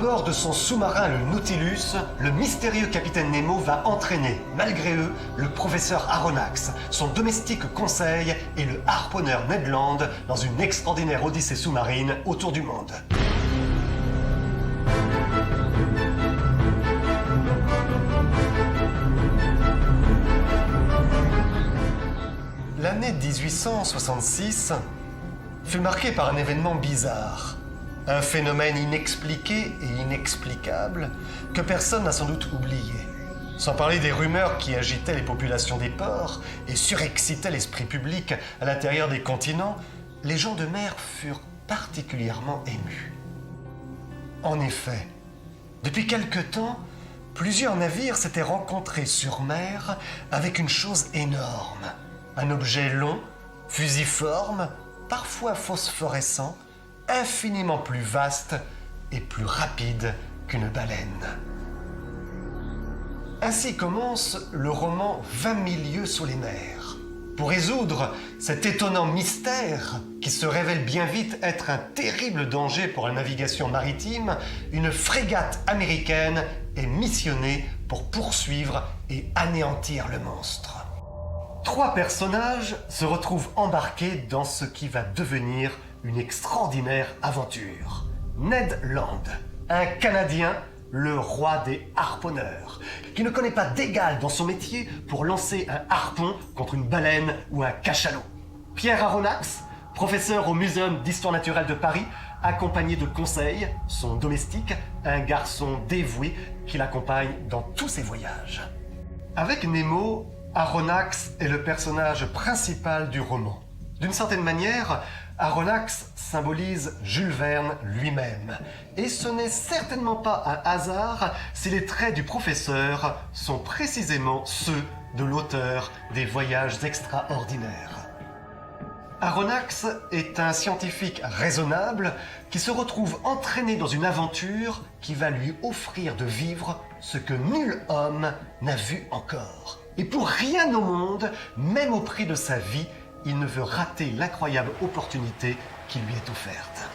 bord de son sous-marin le Nautilus, le mystérieux capitaine Nemo va entraîner, malgré eux, le professeur Aronnax, son domestique Conseil et le harponneur Ned Land dans une extraordinaire odyssée sous-marine autour du monde. L'année 1866 fut marquée par un événement bizarre. Un phénomène inexpliqué et inexplicable que personne n'a sans doute oublié. Sans parler des rumeurs qui agitaient les populations des ports et surexcitaient l'esprit public à l'intérieur des continents, les gens de mer furent particulièrement émus. En effet, depuis quelque temps, plusieurs navires s'étaient rencontrés sur mer avec une chose énorme. Un objet long, fusiforme, parfois phosphorescent, infiniment plus vaste et plus rapide qu'une baleine. Ainsi commence le roman 20 000 lieues sous les mers. Pour résoudre cet étonnant mystère, qui se révèle bien vite être un terrible danger pour la navigation maritime, une frégate américaine est missionnée pour poursuivre et anéantir le monstre. 3 personnages se retrouvent embarqués dans ce qui va devenir une extraordinaire aventure. Ned Land, un Canadien, le roi des harponneurs, qui ne connaît pas d'égal dans son métier pour lancer un harpon contre une baleine ou un cachalot. Pierre Aronnax, professeur au Muséum d'Histoire Naturelle de Paris, accompagné de Conseil, son domestique, un garçon dévoué qui l'accompagne dans tous ses voyages. Avec Nemo, Aronnax est le personnage principal du roman. D'une certaine manière, Aronnax symbolise Jules Verne lui-même. Et ce n'est certainement pas un hasard si les traits du professeur sont précisément ceux de l'auteur des Voyages extraordinaires. Aronnax est un scientifique raisonnable qui se retrouve entraîné dans une aventure qui va lui offrir de vivre ce que nul homme n'a vu encore. Et pour rien au monde, même au prix de sa vie, il ne veut rater l'incroyable opportunité qui lui est offerte.